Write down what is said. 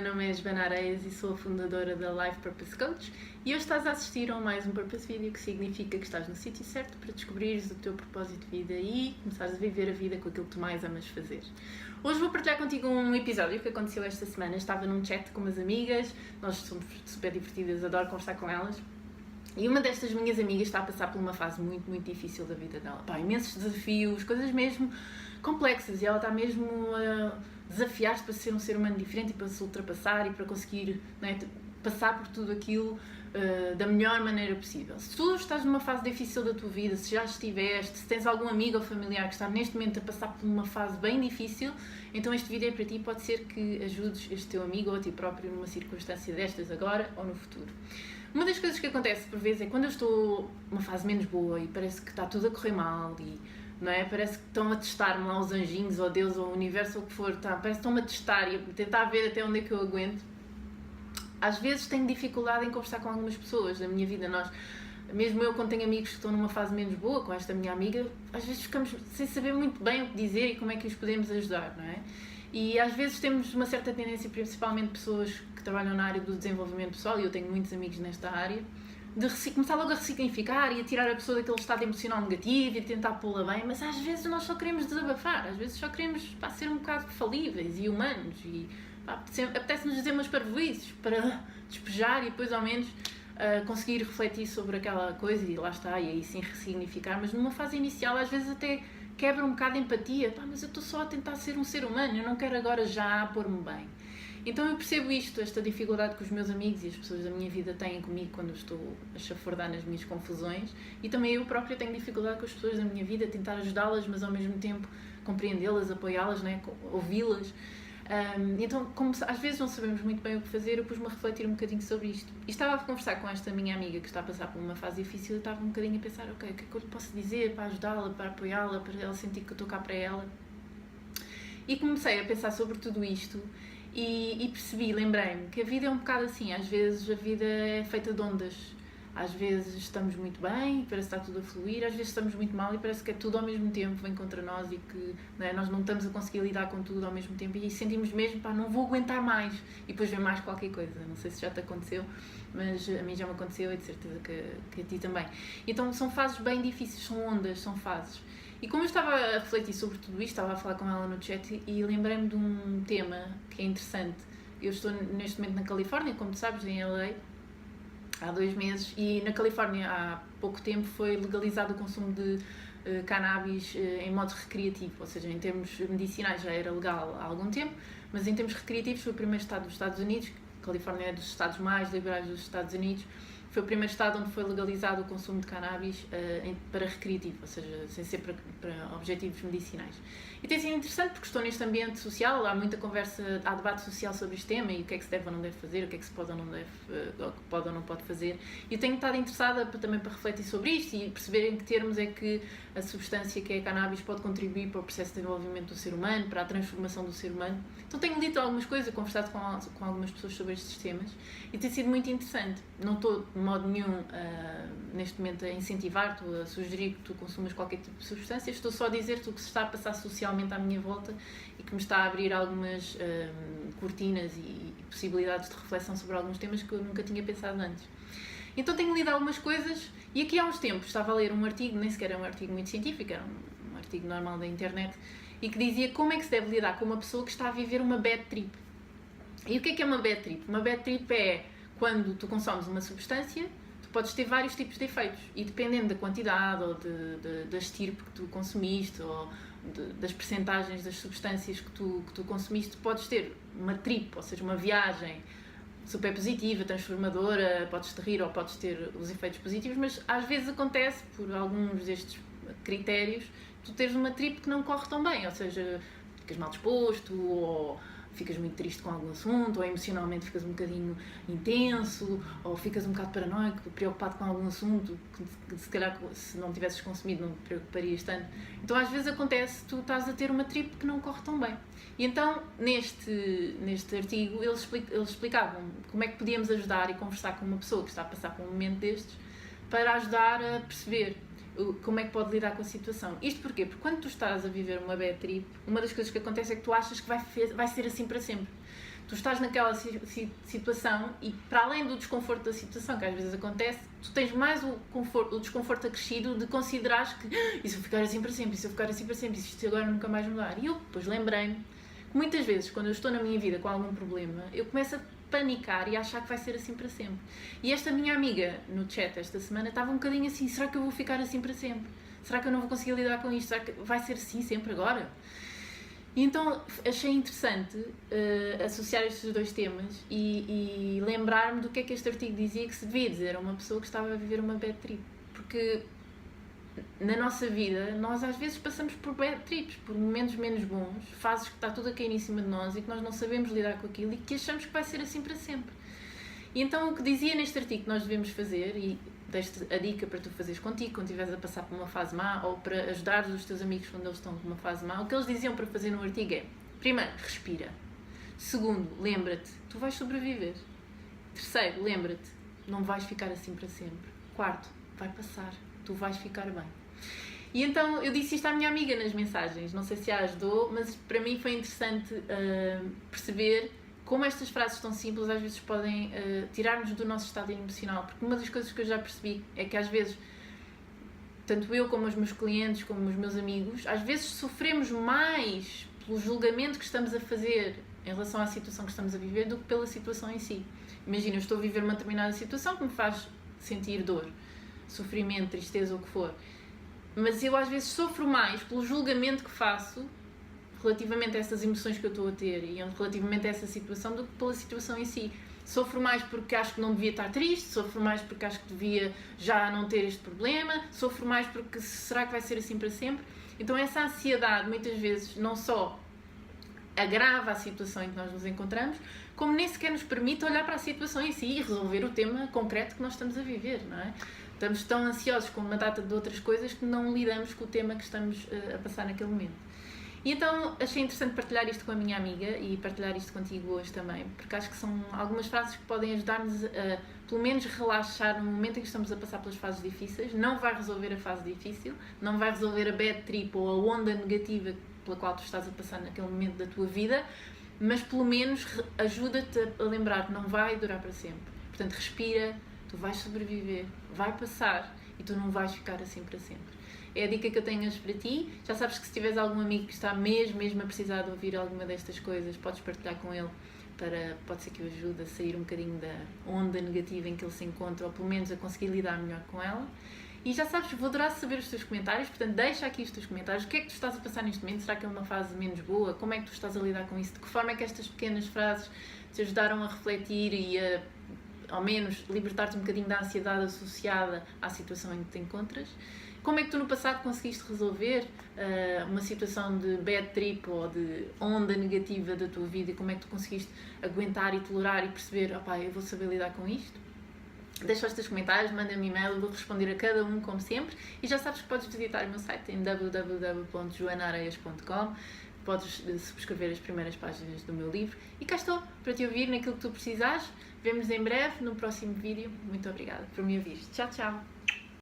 meu nome é Joana Areias e sou a fundadora da Life Purpose Coach e hoje estás a assistir a mais um Purpose Video, que significa que estás no sítio certo para descobrires o teu propósito de vida e começares a viver a vida com aquilo que tu mais amas fazer. Hoje vou partilhar contigo um episódio que aconteceu esta semana. Estava num chat com umas amigas, nós somos super divertidas, adoro conversar com elas. E uma destas minhas amigas está a passar por uma fase muito difícil da vida dela. Pá, imensos desafios, coisas mesmo complexas, e ela está mesmo a desafiar-se para ser um ser humano diferente e para se ultrapassar e para conseguir, não é, passar por tudo aquilo da melhor maneira possível. Se tu estás numa fase difícil da tua vida, se já estiveste, se tens algum amigo ou familiar que está neste momento a passar por uma fase bem difícil, então este vídeo é para ti. Pode ser que ajudes este teu amigo ou a ti próprio numa circunstância destas agora ou no futuro. Uma das coisas que acontece por vezes é quando eu estou numa fase menos boa e parece que está tudo a correr mal e, não é, parece que estão a testar-me lá os anjinhos ou Deus ou o universo ou o que for, parece que estão-me a testar e a tentar ver até onde é que eu aguento. Às vezes tenho dificuldade em conversar com algumas pessoas da minha vida. Mesmo eu, quando tenho amigos que estão numa fase menos boa, com esta minha amiga, às vezes ficamos sem saber muito bem o que dizer e como é que os podemos ajudar, não é? E às vezes temos uma certa tendência, principalmente pessoas que trabalham na área do desenvolvimento pessoal, e eu tenho muitos amigos nesta área, de começar logo a ressignificar e a tirar a pessoa daquele estado emocional negativo e tentar pô-la bem, mas às vezes nós só queremos desabafar, às vezes só queremos ser um bocado falíveis e humanos e apetece-nos dizer umas parvoíces para despejar e depois ao menos conseguir refletir sobre aquela coisa e lá está, e aí sim ressignificar, mas numa fase inicial às vezes até quebra um bocado a empatia. Mas eu estou só a tentar ser um ser humano, eu não quero agora já pôr-me bem. Então eu percebo esta dificuldade que os meus amigos e as pessoas da minha vida têm comigo quando eu estou a chafurdar nas minhas confusões, e também eu própria tenho dificuldade com as pessoas da minha vida, tentar ajudá-las, mas ao mesmo tempo compreendê-las, apoiá-las, né? Ouvi-las. Então, como às vezes não sabemos muito bem o que fazer, eu pus-me a refletir um bocadinho sobre isto. E estava a conversar com esta minha amiga que está a passar por uma fase difícil e estava um bocadinho a pensar, ok, o que é que eu lhe posso dizer para ajudá-la, para apoiá-la, para ela sentir que eu estou cá para ela. E comecei a pensar sobre tudo isto e percebi, lembrei-me que a vida é um bocado assim. Às vezes a vida é feita de ondas. Às vezes estamos muito bem e parece que está tudo a fluir, às vezes estamos muito mal e parece que é tudo ao mesmo tempo, vem contra nós e que, não é, nós não estamos a conseguir lidar com tudo ao mesmo tempo e sentimos mesmo, não vou aguentar mais, e depois vem mais qualquer coisa. Não sei se já te aconteceu, mas a mim já me aconteceu e de certeza que a ti também. Então são fases bem difíceis, são ondas, são fases. E como eu estava a refletir sobre tudo isto, estava a falar com ela no chat e lembrei-me de um tema que é interessante. Eu estou neste momento na Califórnia, como tu sabes, em LA, há 2 meses, e na Califórnia há pouco tempo foi legalizado o consumo de cannabis em modo recreativo, ou seja, em termos medicinais já era legal há algum tempo, mas em termos recreativos foi o primeiro estado dos Estados Unidos. A Califórnia é dos estados mais liberais dos Estados Unidos, foi o primeiro estado onde foi legalizado o consumo de cannabis para recreativo, ou seja, sem ser para objetivos medicinais. E tem sido interessante porque estou neste ambiente social, há muita conversa, há debate social sobre este tema e o que é que se deve ou não deve fazer, o que é que se pode ou não deve, o que pode ou não pode fazer. E eu tenho estado interessada também para refletir sobre isto e perceber em que termos é que a substância que é a cannabis pode contribuir para o processo de desenvolvimento do ser humano, para a transformação do ser humano. Então tenho lido algumas coisas, conversado com algumas pessoas sobre estes temas e tem sido muito interessante. Não estou de modo nenhum neste momento a incentivar-te, a sugerir que tu consumas qualquer tipo de substância, estou só a dizer-te o que se está a passar socialmente à minha volta e que me está a abrir algumas cortinas e possibilidades de reflexão sobre alguns temas que eu nunca tinha pensado antes. Então tenho lido algumas coisas e aqui há uns tempos estava a ler um artigo, nem sequer é um artigo muito científico, era um artigo normal da internet, e que dizia como é que se deve lidar com uma pessoa que está a viver uma bad trip. E o que é uma bad trip? Uma bad trip é quando tu consomes uma substância, tu podes ter vários tipos de efeitos e dependendo da quantidade ou da estirpe que tu consumiste ou das percentagens das substâncias que tu consumiste, podes ter uma trip, ou seja, uma viagem super positiva, transformadora, podes te rir ou podes ter os efeitos positivos, mas às vezes acontece, por alguns destes critérios, tu teres uma trip que não corre tão bem, ou seja, ficas mal disposto ou ficas muito triste com algum assunto, ou emocionalmente ficas um bocadinho intenso, ou ficas um bocado paranoico, preocupado com algum assunto que se calhar se não tivesses consumido não te preocuparias tanto. Então às vezes acontece, tu estás a ter uma trip que não corre tão bem. E então neste artigo eles explicavam como é que podíamos ajudar e conversar com uma pessoa que está a passar por um momento destes para ajudar a perceber como é que pode lidar com a situação. Isto porquê? Porque quando tu estás a viver uma bad trip, uma das coisas que acontece é que tu achas que vai ser assim para sempre. tu estás naquela situação e, para além do desconforto da situação, que às vezes acontece, tu tens mais o desconforto acrescido de considerares que e se eu ficar assim para sempre, e se eu ficar assim para sempre, e se isto agora nunca mais mudar. E eu depois lembrei-me que muitas vezes, quando eu estou na minha vida com algum problema, eu começo a panicar e a achar que vai ser assim para sempre. E esta minha amiga no chat esta semana estava um bocadinho assim, será que eu vou ficar assim para sempre? Será que eu não vou conseguir lidar com isto? Será que vai ser assim sempre agora? E então achei interessante associar estes dois temas e lembrar-me do que é que este artigo dizia que se devia dizer a uma pessoa que estava a viver uma bad trip. Porque na nossa vida, nós às vezes passamos por bad trips, por momentos menos bons, fases que está tudo a cair em cima de nós e que nós não sabemos lidar com aquilo e que achamos que vai ser assim para sempre. E então o que dizia neste artigo que nós devemos fazer, e deste a dica para tu fazeres contigo quando estiveres a passar por uma fase má ou para ajudares os teus amigos quando eles estão com uma fase má, o que eles diziam para fazer no artigo é: primeiro, respira. Segundo, lembra-te, tu vais sobreviver. Terceiro, lembra-te, não vais ficar assim para sempre. Quarto, vai passar, tu vais ficar bem. E então eu disse isto à minha amiga nas mensagens, não sei se a ajudou, mas para mim foi interessante perceber como estas frases tão simples às vezes podem tirar-nos do nosso estado emocional, porque uma das coisas que eu já percebi é que às vezes, tanto eu como os meus clientes, como os meus amigos, às vezes sofremos mais pelo julgamento que estamos a fazer em relação à situação que estamos a viver do que pela situação em si. Imagina, eu estou a viver uma determinada situação que me faz sentir dor, sofrimento, tristeza, o que for, mas eu às vezes sofro mais pelo julgamento que faço relativamente a essas emoções que eu estou a ter e relativamente a essa situação do que pela situação em si. Sofro mais porque acho que não devia estar triste, sofro mais porque acho que devia já não ter este problema, sofro mais porque será que vai ser assim para sempre? Então essa ansiedade muitas vezes não só agrava a situação em que nós nos encontramos, como nem sequer nos permite olhar para a situação em si e resolver o tema concreto que nós estamos a viver, não é? Estamos tão ansiosos com uma data de outras coisas que não lidamos com o tema que estamos a passar naquele momento. E então achei interessante partilhar isto com a minha amiga e partilhar isto contigo hoje também, porque acho que são algumas frases que podem ajudar-nos a, pelo menos, relaxar no momento em que estamos a passar pelas fases difíceis. Não vai resolver a fase difícil, não vai resolver a bad trip ou a onda negativa pela qual tu estás a passar naquele momento da tua vida, mas pelo menos ajuda-te a lembrar que não vai durar para sempre. Portanto, respira, tu vais sobreviver, vai passar e tu não vais ficar assim para sempre. É a dica que eu tenho hoje para ti. Já sabes que se tiveres algum amigo que está mesmo a precisar de ouvir alguma destas coisas, podes partilhar com ele, pode ser que o ajude a sair um bocadinho da onda negativa em que ele se encontra, ou pelo menos a conseguir lidar melhor com ela. E já sabes, vou adorar saber os teus comentários, portanto deixa aqui os teus comentários. O que é que tu estás a passar neste momento? Será que é uma fase menos boa? Como é que tu estás a lidar com isso? De que forma é que estas pequenas frases te ajudaram a refletir e a, ao menos, libertar-te um bocadinho da ansiedade associada à situação em que te encontras? Como é que tu no passado conseguiste resolver uma situação de bad trip ou de onda negativa da tua vida e como é que tu conseguiste aguentar e tolerar e perceber, opá, eu vou saber lidar com isto? Deixa os teus comentários, manda-me e-mail, eu vou responder a cada um como sempre e já sabes que podes visitar o meu site em www.joanaareias.com, podes subscrever as primeiras páginas do meu livro e cá estou para te ouvir naquilo que tu precisares. Vemo-nos em breve no próximo vídeo. Muito obrigada por me ouvir. Tchau, tchau!